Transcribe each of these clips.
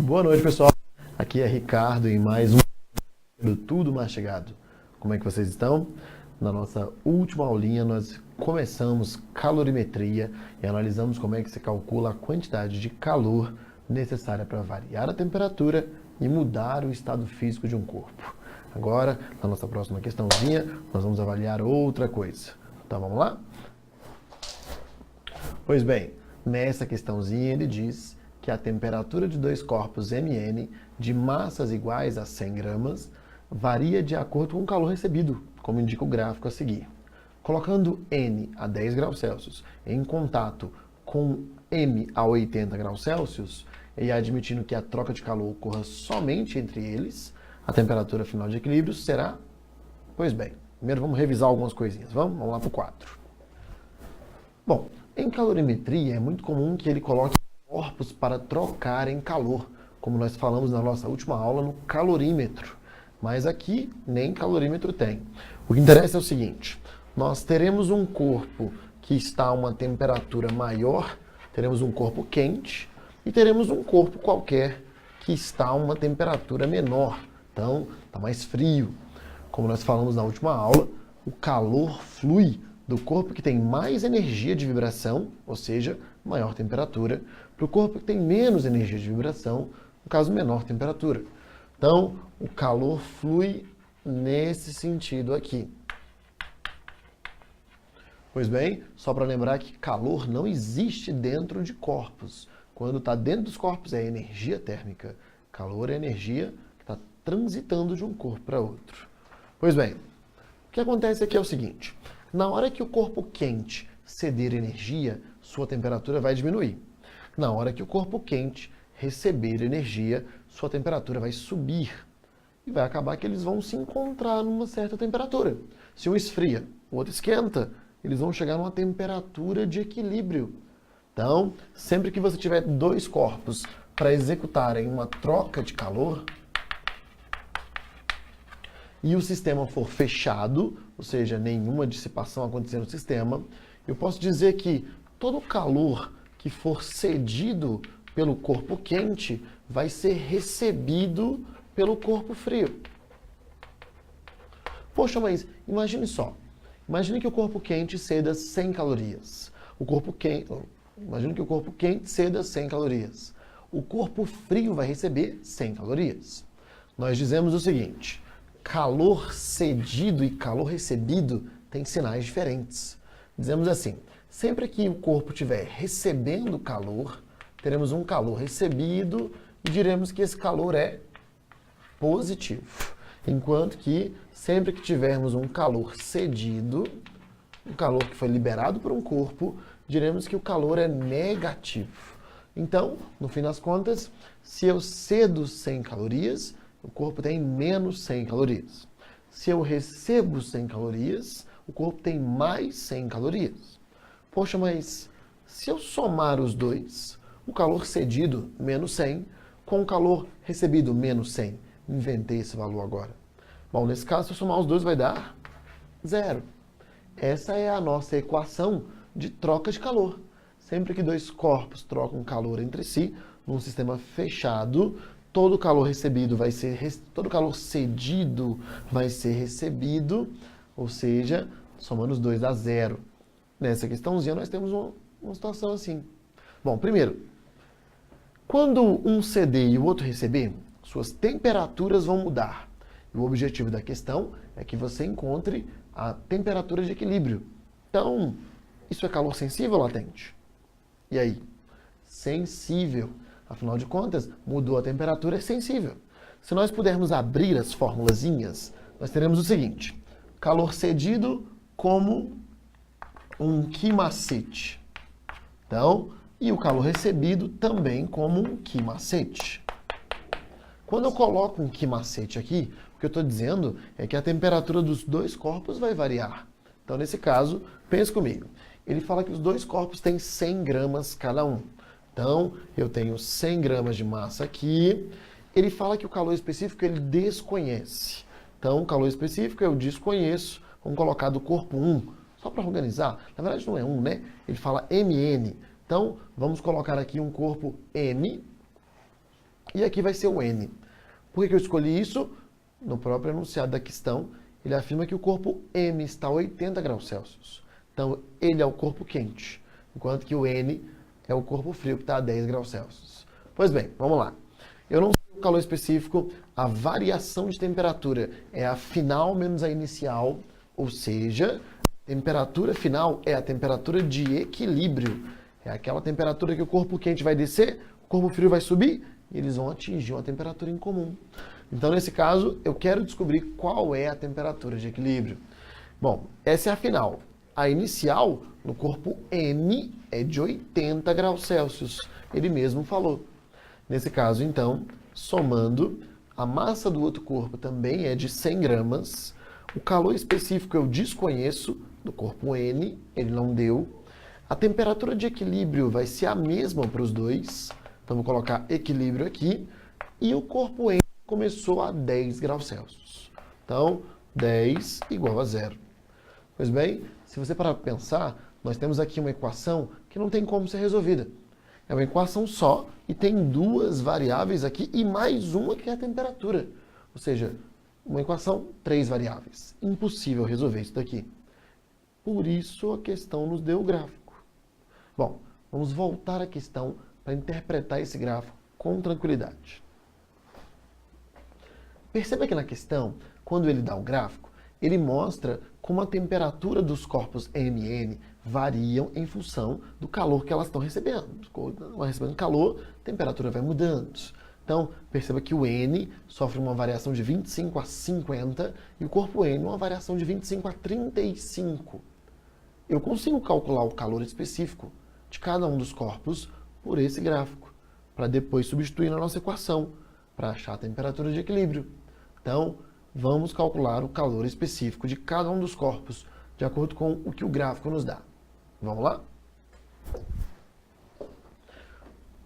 Boa noite, pessoal. Aqui é Ricardo em mais um do Tudo Mastigado. Como é que vocês estão? Na nossa última aulinha, nós começamos calorimetria e analisamos como é que se calcula a quantidade de calor necessária para variar a temperatura e mudar o estado físico de um corpo. Agora, na nossa próxima questãozinha, nós vamos avaliar outra coisa. Então, vamos lá? Pois bem, nessa questãozinha ele diz que a temperatura de dois corpos Mn de massas iguais a 100 gramas varia de acordo com o calor recebido, como indica o gráfico a seguir. Colocando N a 10 graus Celsius em contato com M a 80 graus Celsius e admitindo que a troca de calor ocorra somente entre eles, a temperatura final de equilíbrio será... Pois bem, primeiro vamos revisar algumas coisinhas. Vamos lá para o 4. Bom, em calorimetria é muito comum que ele coloque corpos para trocarem calor, como nós falamos na nossa última aula no calorímetro. Mas aqui nem calorímetro tem. O que interessa é o seguinte, nós teremos um corpo que está a uma temperatura maior, teremos um corpo quente e teremos um corpo qualquer que está a uma temperatura menor. Então, está mais frio. Como nós falamos na última aula, o calor flui do corpo que tem mais energia de vibração, ou seja, maior temperatura, para o corpo que tem menos energia de vibração, no caso, menor temperatura. Então, o calor flui nesse sentido aqui. Pois bem, só para lembrar que calor não existe dentro de corpos. Quando está dentro dos corpos é energia térmica. Calor é energia que está transitando de um corpo para outro. Pois bem, o que acontece aqui é o seguinte. Na hora que o corpo quente ceder energia, sua temperatura vai diminuir. Na hora que o corpo quente receber energia, sua temperatura vai subir. E vai acabar que eles vão se encontrar numa certa temperatura. Se um esfria, o outro esquenta, eles vão chegar numa temperatura de equilíbrio. Então, sempre que você tiver dois corpos para executarem uma troca de calor, e o sistema for fechado, ou seja, nenhuma dissipação acontecendo no sistema, eu posso dizer que todo o calor que for cedido pelo corpo quente vai ser recebido pelo corpo frio. Poxa, mas imagine só. Imagine que o corpo quente ceda 100 calorias. Imagine que o corpo quente ceda 100 calorias. O corpo frio vai receber 100 calorias. Nós dizemos o seguinte: calor cedido e calor recebido têm sinais diferentes. Dizemos assim, sempre que o corpo estiver recebendo calor, teremos um calor recebido e diremos que esse calor é positivo. Enquanto que sempre que tivermos um calor cedido, um calor que foi liberado por um corpo, diremos que o calor é negativo. Então, no fim das contas, se eu cedo 100 calorias, o corpo tem menos 100 calorias. Se eu recebo 100 calorias, o corpo tem mais 100 calorias. Poxa, mas se eu somar os dois, o calor cedido, menos 100, com o calor recebido, menos 100, inventei esse valor agora. Bom, nesse caso, se eu somar os dois, vai dar 0. Essa é a nossa equação de troca de calor. Sempre que dois corpos trocam calor entre si, num sistema fechado, todo calor recebido vai ser, todo calor cedido vai ser recebido, ou seja, somando os dois dá 0. Nessa questãozinha nós temos uma situação assim. Bom, primeiro, quando um ceder e o outro receber, suas temperaturas vão mudar. E o objetivo da questão é que você encontre a temperatura de equilíbrio. Então, isso é calor sensível ou latente? E aí? Sensível. Afinal de contas, mudou a temperatura, é sensível. Se nós pudermos abrir as formulazinhas, nós teremos o seguinte. Calor cedido como um Q-macete. Então, e o calor recebido também como um Q-macete. Quando eu coloco um Q-macete aqui, o que eu estou dizendo é que a temperatura dos dois corpos vai variar. Então, nesse caso, pense comigo. Ele fala que os dois corpos têm 100 gramas cada um. Então, eu tenho 100 gramas de massa aqui. Ele fala que o calor específico ele desconhece. Então, o calor específico eu desconheço. Vamos colocar do corpo 1. Só para organizar. Na verdade, não é 1, né? Ele fala Mn. Então, vamos colocar aqui um corpo M. e aqui vai ser o N. Por que eu escolhi isso? No próprio enunciado da questão, ele afirma que o corpo M está a 80 graus Celsius. Então, ele é o corpo quente, enquanto que o N é o corpo frio, que está a 10 graus Celsius. Pois bem, vamos lá. Eu não sei o calor específico, a variação de temperatura é a final menos a inicial, ou seja, a temperatura final é a temperatura de equilíbrio. É aquela temperatura que o corpo quente vai descer, o corpo frio vai subir, e eles vão atingir uma temperatura em comum. Então, nesse caso, eu quero descobrir qual é a temperatura de equilíbrio. Bom, essa é a final. A inicial, no corpo M, é de 80 graus Celsius. Ele mesmo falou. Nesse caso, então, somando, a massa do outro corpo também é de 100 gramas. O calor específico eu desconheço, do corpo N, ele não deu. A temperatura de equilíbrio vai ser a mesma para os dois. Então, vou colocar equilíbrio aqui. E o corpo N começou a 10 graus Celsius. Então, 10 igual a 0. Pois bem, se você parar para pensar, nós temos aqui uma equação que não tem como ser resolvida. É uma equação só e tem duas variáveis aqui e mais uma que é a temperatura. Ou seja, uma equação, 3 variáveis. Impossível resolver isso daqui. Por isso a questão nos deu o gráfico. Bom, vamos voltar à questão para interpretar esse gráfico com tranquilidade. Perceba que na questão, quando ele dá o gráfico, ele mostra como a temperatura dos corpos M e N variam em função do calor que elas estão recebendo. Quando vai recebendo calor, a temperatura vai mudando. Então, perceba que o N sofre uma variação de 25 a 50 e o corpo N uma variação de 25 a 35. Eu consigo calcular o calor específico de cada um dos corpos por esse gráfico, para depois substituir na nossa equação, para achar a temperatura de equilíbrio. Então, vamos calcular o calor específico de cada um dos corpos, de acordo com o que o gráfico nos dá. Vamos lá?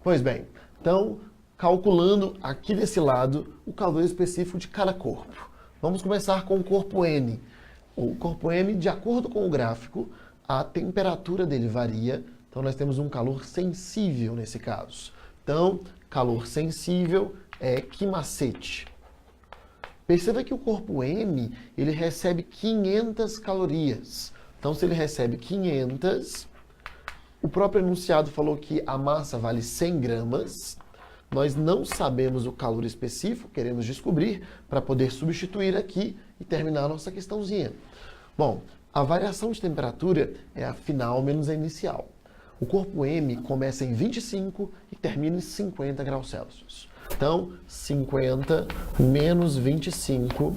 Pois bem, então, calculando aqui desse lado o calor específico de cada corpo. Vamos começar com o corpo N. O corpo M, de acordo com o gráfico, a temperatura dele varia, então nós temos um calor sensível nesse caso. Então, calor sensível é que macete. Perceba que o corpo M, ele recebe 500 calorias. Então, se ele recebe 500, o próprio enunciado falou que a massa vale 100 gramas. Nós não sabemos o calor específico, queremos descobrir para poder substituir aqui e terminar a nossa questãozinha. Bom, a variação de temperatura é a final menos a inicial. O corpo M começa em 25 e termina em 50 graus Celsius. Então, 50 menos 25,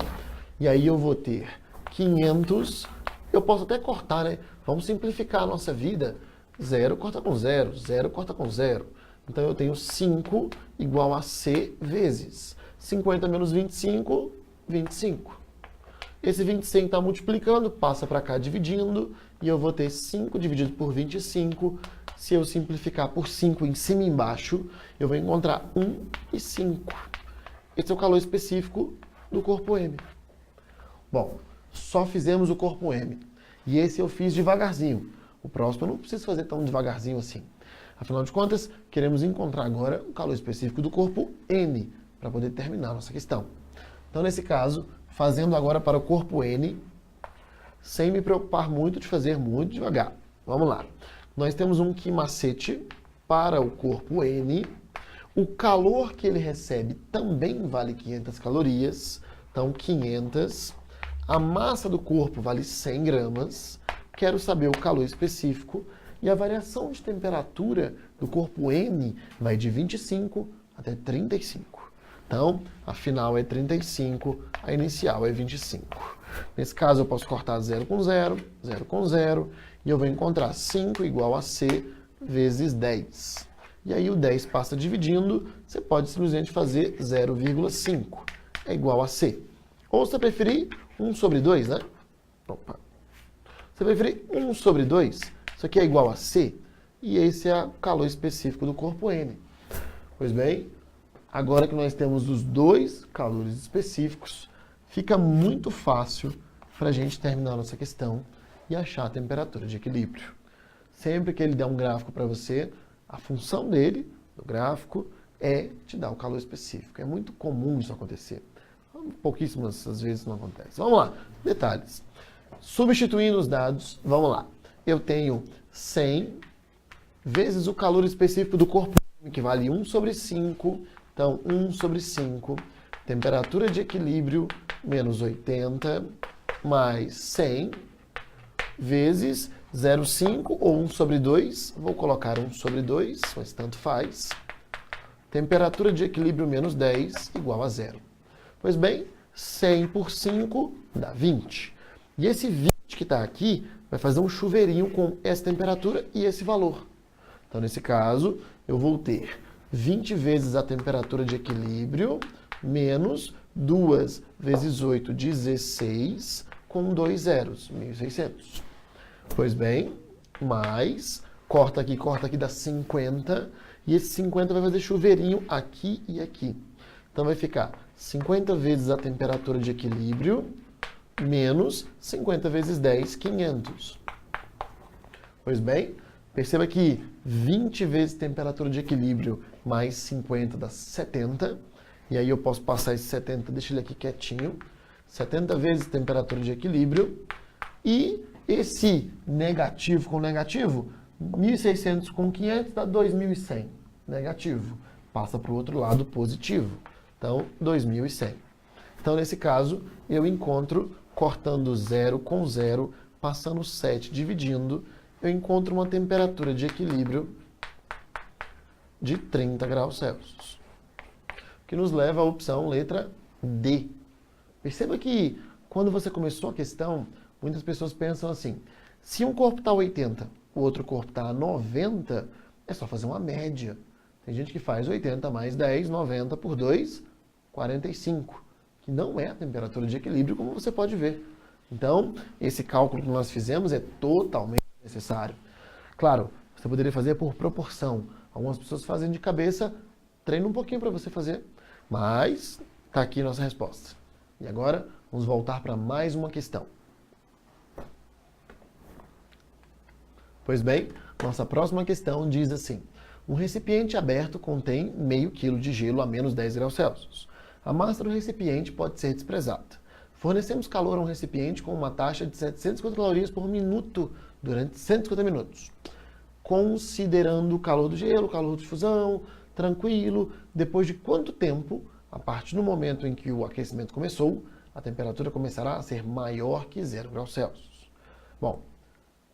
e aí eu vou ter 500, eu posso até cortar, né? Vamos simplificar a nossa vida. 0 corta com 0, 0 corta com 0. Então, eu tenho 5 igual a C vezes 50 menos 25, 25. Esse 25 está multiplicando, passa para cá dividindo, e eu vou ter 5 dividido por 25. Se eu simplificar por 5 em cima e embaixo, eu vou encontrar 1 e 5. Esse é o calor específico do corpo M. Bom, só fizemos o corpo M. E esse eu fiz devagarzinho. O próximo eu não preciso fazer tão devagarzinho assim. Afinal de contas, queremos encontrar agora o calor específico do corpo N, para poder terminar a nossa questão. Então, nesse caso, fazendo agora para o corpo N, sem me preocupar muito de fazer muito devagar. Vamos lá. Nós temos um que macete para o corpo N. O calor que ele recebe também vale 500 calorias. Então, 500. A massa do corpo vale 100 gramas. Quero saber o calor específico. E a variação de temperatura do corpo N vai de 25 até 35. Então, a final é 35, a inicial é 25. Nesse caso, eu posso cortar 0 com 0, 0 com 0, e eu vou encontrar 5 igual a C vezes 10. E aí o 10 passa dividindo, você pode simplesmente fazer 0,5 é igual a C. Ou se você preferir, 1 sobre 2, né? Opa. Se você preferir 1 sobre 2, isso aqui é igual a C, e esse é o calor específico do corpo N. Pois bem, agora que nós temos os dois calores específicos, fica muito fácil para a gente terminar a nossa questão e achar a temperatura de equilíbrio. Sempre que ele der um gráfico para você, a função dele, do gráfico, te dar o calor específico. É muito comum isso acontecer. Pouquíssimas às vezes não acontece. Vamos lá, detalhes. Substituindo os dados, vamos lá. Eu tenho 100 vezes o calor específico do corpo, que vale 1 sobre 5. Então, 1 sobre 5. Temperatura de equilíbrio, menos 80, mais 100, vezes 0,5 ou 1 sobre 2. Vou colocar 1 sobre 2, mas tanto faz. Temperatura de equilíbrio, menos 10, igual a 0. Pois bem, 100 por 5 dá 20. E esse 20 que está aqui vai fazer um chuveirinho com essa temperatura e esse valor. Então, nesse caso, eu vou ter 20 vezes a temperatura de equilíbrio, menos 2 vezes 8, 16, com 2 zeros, 1.600. Pois bem, mais, corta aqui, dá 50. E esse 50 vai fazer chuveirinho aqui e aqui. Então, vai ficar 50 vezes a temperatura de equilíbrio, menos 50 vezes 10, 500. Pois bem, perceba que 20 vezes temperatura de equilíbrio mais 50 dá 70. E aí eu posso passar esse 70, deixa ele aqui quietinho. 70 vezes temperatura de equilíbrio. E esse negativo com negativo, 1.600 com 500 dá 2.100. Negativo. Passa para o outro lado positivo. Então, 2.100. Então, nesse caso, eu encontro, cortando 0 com 0, passando 7, dividindo, eu encontro uma temperatura de equilíbrio de 30 graus Celsius. Que nos leva à opção letra D. Perceba que, quando você começou a questão, muitas pessoas pensam assim, se um corpo está a 80, o outro corpo está a 90, é só fazer uma média. Tem gente que faz 80 mais 10, 90 por 2, 45, que não é a temperatura de equilíbrio, como você pode ver. Então, esse cálculo que nós fizemos é totalmente necessário. Claro, você poderia fazer por proporção. Algumas pessoas fazem de cabeça, treina um pouquinho para você fazer, mas está aqui nossa resposta. E agora, vamos voltar para mais uma questão. Pois bem, nossa próxima questão diz assim: um recipiente aberto contém meio quilo de gelo a menos 10 graus Celsius. A massa do recipiente pode ser desprezada. Fornecemos calor a um recipiente com uma taxa de 750 calorias por minuto durante 150 minutos. Considerando o calor do gelo, o calor de fusão, tranquilo, depois de quanto tempo, a partir do momento em que o aquecimento começou, a temperatura começará a ser maior que 0 graus Celsius. Bom,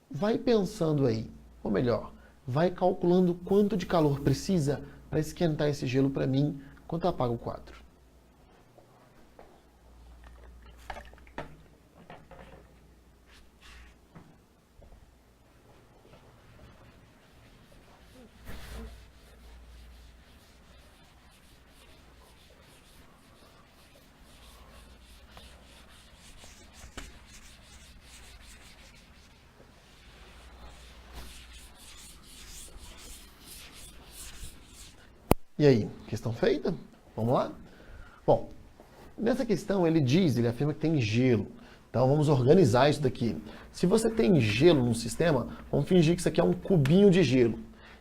vai pensando aí, ou melhor, vai calculando quanto de calor precisa para esquentar esse gelo para mim, enquanto eu apago o quadro. E aí, questão feita? Vamos lá? Bom, nessa questão ele afirma que tem gelo. Então vamos organizar isso daqui. Se você tem gelo no sistema, vamos fingir que isso aqui é um cubinho de gelo.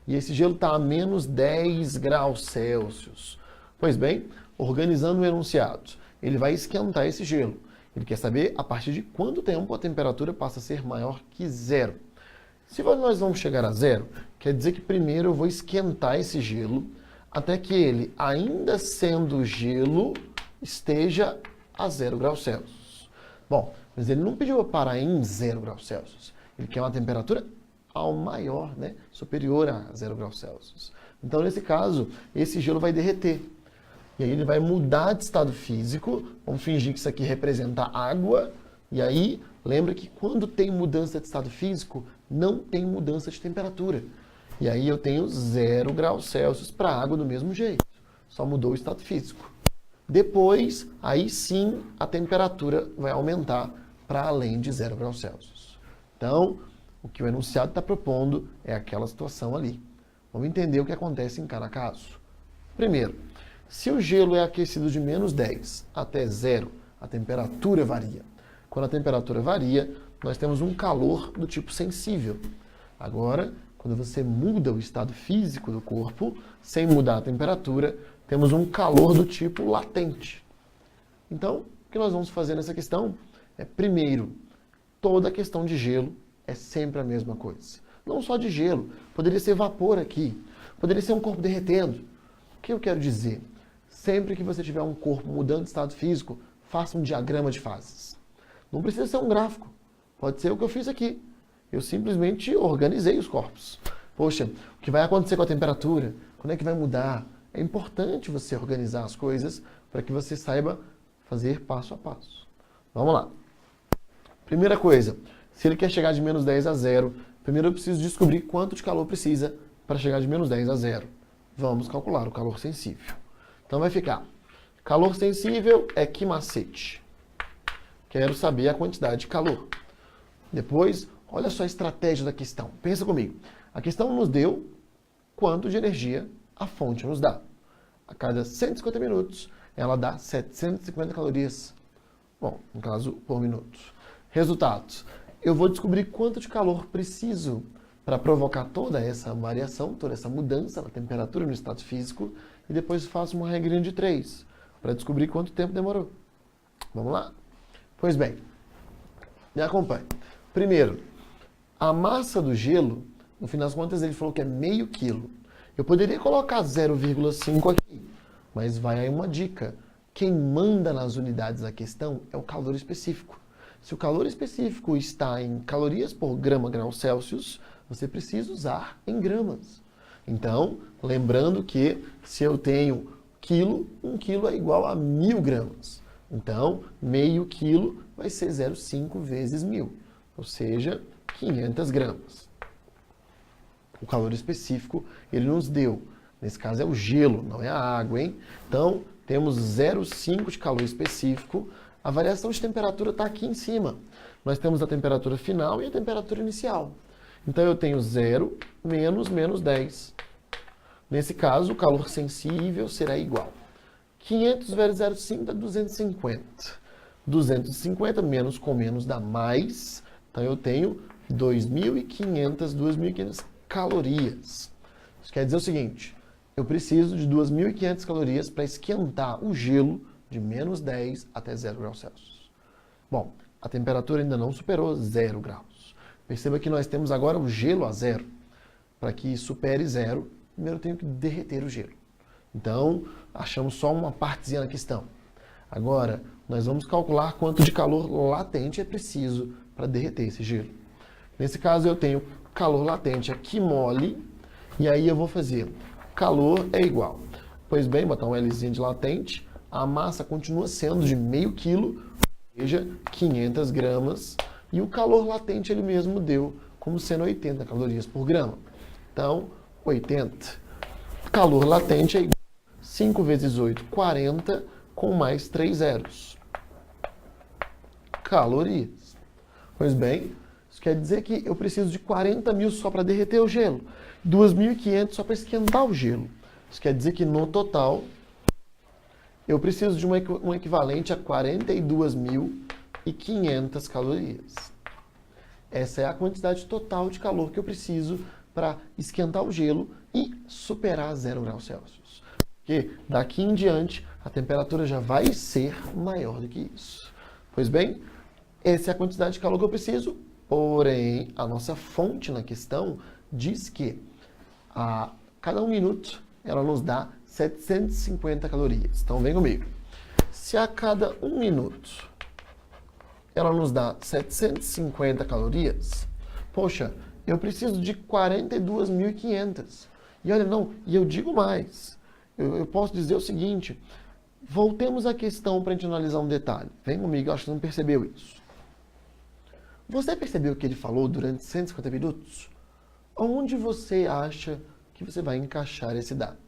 E esse gelo está a menos 10 graus Celsius. Pois bem, organizando o enunciado, ele vai esquentar esse gelo. Ele quer saber a partir de quanto tempo a temperatura passa a ser maior que 0. Se nós vamos chegar a 0, quer dizer que primeiro eu vou esquentar esse gelo até que ele, ainda sendo gelo, esteja a 0 graus Celsius. Bom, mas ele não pediu para parar em 0 graus Celsius. Ele quer uma temperatura ao maior, né? Superior a 0 graus Celsius. Então, nesse caso, esse gelo vai derreter. E aí ele vai mudar de estado físico. Vamos fingir que isso aqui representa água. E aí, lembra que quando tem mudança de estado físico, não tem mudança de temperatura. E aí eu tenho 0 graus Celsius para a água do mesmo jeito. Só mudou o estado físico. Depois, aí sim, a temperatura vai aumentar para além de 0 graus Celsius. Então, o que o enunciado está propondo é aquela situação ali. Vamos entender o que acontece em cada caso. Primeiro, se o gelo é aquecido de menos 10 até 0, a temperatura varia. Quando a temperatura varia, nós temos um calor do tipo sensível. Agora, quando você muda o estado físico do corpo, sem mudar a temperatura, temos um calor do tipo latente. Então, o que nós vamos fazer nessa questão é, primeiro, toda a questão de gelo é sempre a mesma coisa. Não só de gelo, poderia ser vapor aqui, poderia ser um corpo derretendo. O que eu quero dizer? Sempre que você tiver um corpo mudando de estado físico, faça um diagrama de fases. Não precisa ser um gráfico, pode ser o que eu fiz aqui. Eu simplesmente organizei os corpos. Poxa, o que vai acontecer com a temperatura? Quando é que vai mudar? É importante você organizar as coisas para que você saiba fazer passo a passo. Vamos lá. Primeira coisa, se ele quer chegar de menos 10 a 0, primeiro eu preciso descobrir quanto de calor precisa para chegar de menos 10 a 0. Vamos calcular o calor sensível. Então vai ficar, calor sensível é que macete? Quero saber a quantidade de calor. Depois, olha só a estratégia da questão. Pensa comigo. A questão nos deu quanto de energia a fonte nos dá. A cada 150 minutos, ela dá 750 calorias. Bom, no caso, por minuto. Resultados. Eu vou descobrir quanto de calor preciso para provocar toda essa variação, toda essa mudança na temperatura e no estado físico, e depois faço uma regrinha de 3 para descobrir quanto tempo demorou. Vamos lá? Pois bem, me acompanhe. Primeiro, a massa do gelo, no fim das contas ele falou que é meio quilo. Eu poderia colocar 0,5 aqui, mas vai aí uma dica. Quem manda nas unidades da questão é o calor específico. Se o calor específico está em calorias por grama grau Celsius, você precisa usar em gramas. Então, lembrando que se eu tenho quilo, 1 quilo é igual a 1000 gramas. Então, meio quilo vai ser 0,5 vezes 1000, ou seja, 500 gramas. O calor específico ele nos deu. Nesse caso é o gelo, não é a água, hein? Então, temos 0,5 de calor específico. A variação de temperatura está aqui em cima. Nós temos a temperatura final e a temperatura inicial. Então, eu tenho 0 menos 10. Nesse caso, o calor sensível será igual. 500 vezes 0,5 dá 250. 250 menos com menos dá mais. Então, eu tenho 2.500 calorias. Isso quer dizer o seguinte, eu preciso de 2.500 calorias para esquentar o gelo de menos 10 até 0 graus Celsius. Bom, a temperatura ainda não superou 0 graus. Perceba que nós temos agora o gelo a 0. Para que supere 0, primeiro eu tenho que derreter o gelo. Então, achamos só uma partezinha na questão. Agora, nós vamos calcular quanto de calor latente é preciso para derreter esse gelo. Nesse caso, eu tenho calor latente aqui mole, e aí eu vou fazer calor é igual. Pois bem, botar um Lzinho de latente, a massa continua sendo de meio quilo, ou seja, 500 gramas, e o calor latente ele mesmo deu como sendo 80 calorias por grama. Então, 80. Calor latente é igual a 5 vezes 8, 40, com mais 3 zeros. Calorias. Pois bem, isso quer dizer que eu preciso de 40.000 só para derreter o gelo, 2.500 só para esquentar o gelo. Isso quer dizer que no total eu preciso de um equivalente a 42.500 calorias. Essa é a quantidade total de calor que eu preciso para esquentar o gelo e superar 0 graus Celsius. Porque daqui em diante a temperatura já vai ser maior do que isso. Pois bem, essa é a quantidade de calor que eu preciso, porém a nossa fonte na questão diz que a cada 1 minuto ela nos dá 750 calorias. Então vem comigo. Se a cada 1 minuto ela nos dá 750 calorias, poxa, eu preciso de 42.500. E olha, não, e eu digo mais. Eu posso dizer o seguinte, voltemos à questão para a gente analisar um detalhe. Vem comigo, eu acho que você não percebeu isso. Você percebeu o que ele falou durante 150 minutos? Onde você acha que você vai encaixar esse dado?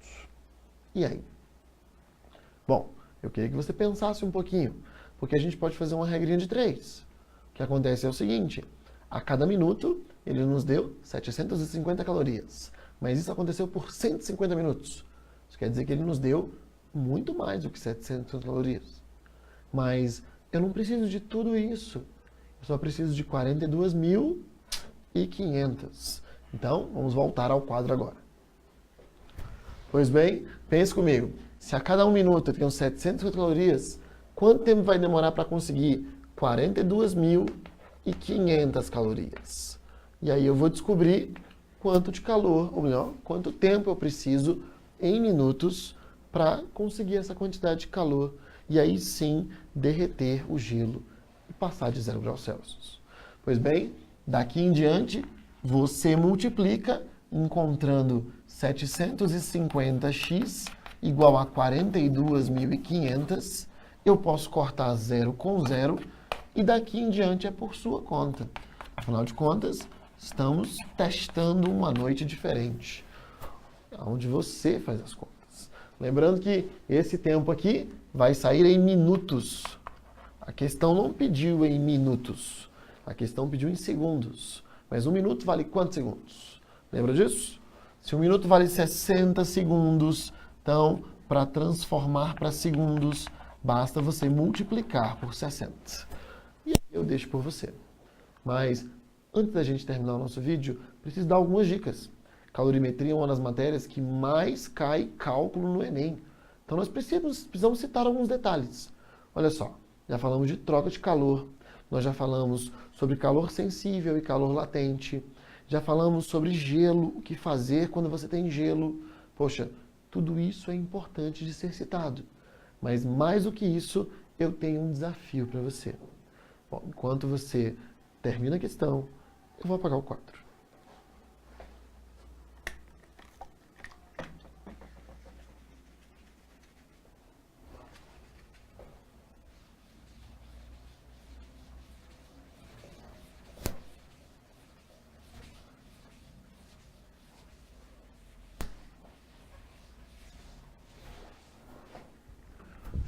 E aí? Bom, eu queria que você pensasse um pouquinho, porque a gente pode fazer uma regrinha de 3. O que acontece é o seguinte, a cada minuto ele nos deu 750 calorias, mas isso aconteceu por 150 minutos. Isso quer dizer que ele nos deu muito mais do que 700 calorias. Mas eu não preciso de tudo isso. Eu só preciso de 42.500. Então, vamos voltar ao quadro agora. Pois bem, pense comigo. Se a cada 1 minuto eu tenho 750 calorias, quanto tempo vai demorar para conseguir 42.500 calorias? E aí eu vou descobrir quanto de calor, ou melhor, quanto tempo eu preciso em minutos para conseguir essa quantidade de calor. E aí sim, derreter o gelo e passar de 0 graus Celsius. Pois bem, daqui em diante, você multiplica encontrando 750x igual a 42.500. Eu posso cortar 0 com 0 e daqui em diante é por sua conta. Afinal de contas, estamos testando uma noite diferente, onde você faz as contas. Lembrando que esse tempo aqui vai sair em minutos. A questão não pediu em minutos, a questão pediu em segundos. Mas 1 minuto vale quantos segundos? Lembra disso? Se 1 minuto vale 60 segundos, então, para transformar para segundos, basta você multiplicar por 60. E aí eu deixo por você. Mas, antes da gente terminar o nosso vídeo, preciso dar algumas dicas. Calorimetria é uma das matérias que mais cai cálculo no Enem. Então, nós precisamos citar alguns detalhes. Olha só, já falamos de troca de calor, nós já falamos sobre calor sensível e calor latente, já falamos sobre gelo, o que fazer quando você tem gelo. Poxa, tudo isso é importante de ser citado. Mas mais do que isso, eu tenho um desafio para você. Bom, enquanto você termina a questão, eu vou apagar o quadro.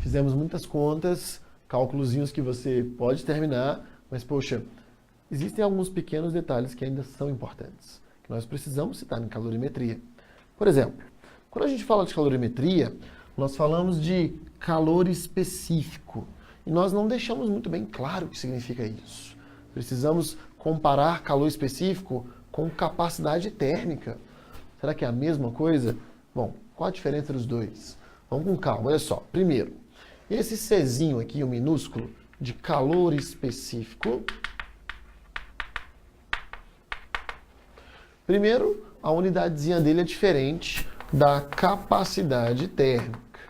Fizemos muitas contas, cálculozinhos que você pode terminar, mas, poxa, existem alguns pequenos detalhes que ainda são importantes, que nós precisamos citar em calorimetria. Por exemplo, quando a gente fala de calorimetria, nós falamos de calor específico, e nós não deixamos muito bem claro o que significa isso. Precisamos comparar calor específico com capacidade térmica. Será que é a mesma coisa? Bom, qual a diferença dos dois? Vamos com calma, olha só. Primeiro, esse Czinho aqui, o minúsculo, de calor específico. Primeiro, a unidadezinha dele é diferente da capacidade térmica.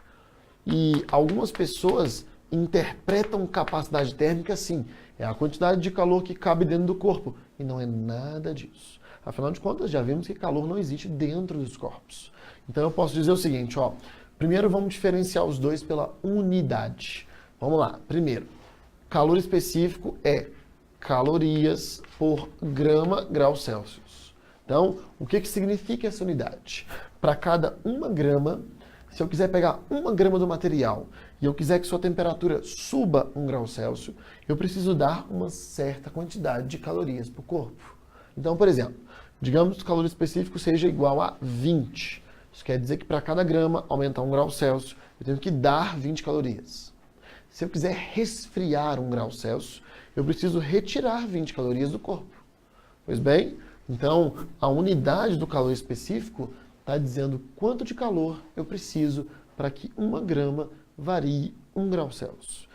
E algumas pessoas interpretam capacidade térmica assim. É a quantidade de calor que cabe dentro do corpo. E não é nada disso. Afinal de contas, já vimos que calor não existe dentro dos corpos. Então eu posso dizer o seguinte, ó. Primeiro vamos diferenciar os dois pela unidade. Vamos lá. Primeiro, calor específico é calorias por grama grau Celsius. Então, o que significa essa unidade? Para cada 1 grama, se eu quiser pegar 1 grama do material e eu quiser que sua temperatura suba 1 grau Celsius, eu preciso dar uma certa quantidade de calorias para o corpo. Então, por exemplo, digamos que o calor específico seja igual a 20. Isso quer dizer que para cada grama aumentar 1 grau Celsius, eu tenho que dar 20 calorias. Se eu quiser resfriar 1 grau Celsius, eu preciso retirar 20 calorias do corpo. Pois bem, então a unidade do calor específico está dizendo quanto de calor eu preciso para que 1 grama varie 1 grau Celsius.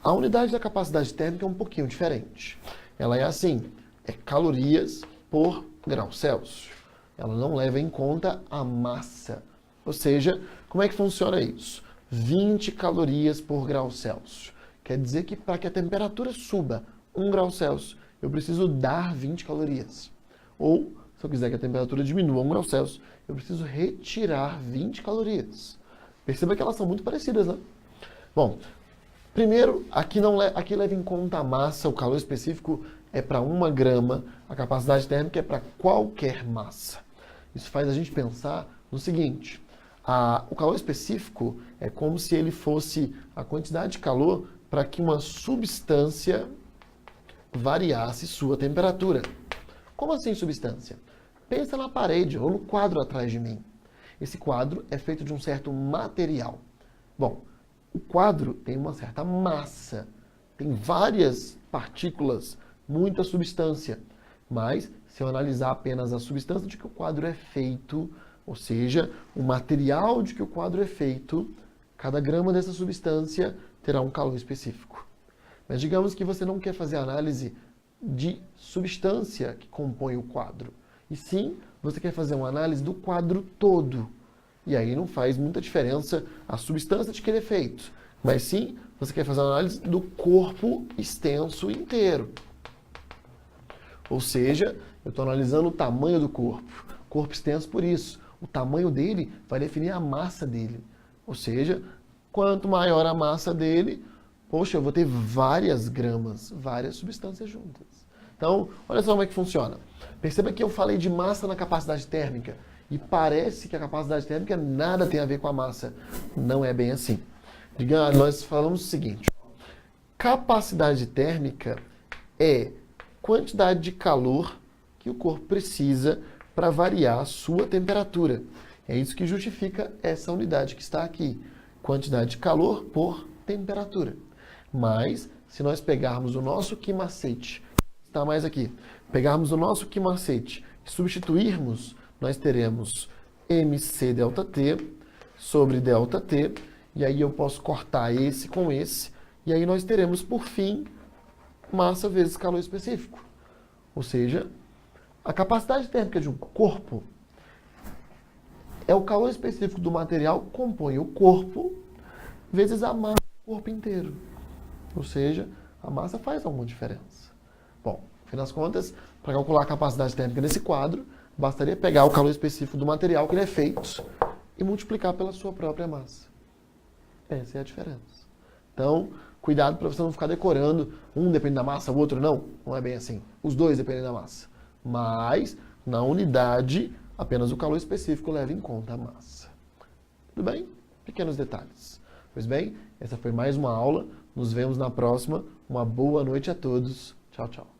A unidade da capacidade térmica é um pouquinho diferente. Ela é assim, é calorias por grau Celsius. Ela não leva em conta a massa. Ou seja, como é que funciona isso? 20 calorias por grau Celsius. Quer dizer que para que a temperatura suba 1 grau Celsius, eu preciso dar 20 calorias. Ou, se eu quiser que a temperatura diminua 1 grau Celsius, eu preciso retirar 20 calorias. Perceba que elas são muito parecidas, né? Bom, primeiro, aqui leva em conta a massa, o calor específico é para 1 grama, a capacidade térmica é para qualquer massa. Isso faz a gente pensar no seguinte, o calor específico é como se ele fosse a quantidade de calor para que uma substância variasse sua temperatura. Como assim substância? Pensa na parede ou no quadro atrás de mim. Esse quadro é feito de um certo material. Bom, o quadro tem uma certa massa, tem várias partículas, muita substância. Mas, se eu analisar apenas a substância de que o quadro é feito, ou seja, o material de que o quadro é feito, cada grama dessa substância terá um calor específico. Mas digamos que você não quer fazer análise de substância que compõe o quadro, e sim você quer fazer uma análise do quadro todo. E aí não faz muita diferença a substância de que ele é feito, mas sim você quer fazer uma análise do corpo extenso inteiro. Ou seja, eu estou analisando o tamanho do corpo extenso por isso. O tamanho dele vai definir a massa dele. Ou seja, quanto maior a massa dele, poxa, eu vou ter várias gramas, várias substâncias juntas. Então, olha só como é que funciona. Perceba que eu falei de massa na capacidade térmica e parece que a capacidade térmica nada tem a ver com a massa. Não é bem assim. Digamos, nós falamos o seguinte: capacidade térmica é quantidade de calor que o corpo precisa para variar a sua temperatura. É isso que justifica essa unidade que está aqui. Quantidade de calor por temperatura. Mas, se nós pegarmos o nosso quimacete, está mais aqui, pegarmos o nosso quimacete e substituirmos, nós teremos mc ΔT sobre ΔT, e aí eu posso cortar esse com esse, e aí nós teremos, por fim, massa vezes calor específico. Ou seja, a capacidade térmica de um corpo é o calor específico do material que compõe o corpo vezes a massa do corpo inteiro. Ou seja, a massa faz alguma diferença. Bom, no fim das contas, para calcular a capacidade térmica nesse quadro, bastaria pegar o calor específico do material que ele é feito e multiplicar pela sua própria massa. Essa é a diferença. Então, cuidado para você não ficar decorando, um depende da massa, o outro não. Não é bem assim. Os dois dependem da massa. Mas, na unidade, apenas o calor específico leva em conta a massa. Tudo bem? Pequenos detalhes. Pois bem, essa foi mais uma aula. Nos vemos na próxima. Uma boa noite a todos. Tchau, tchau.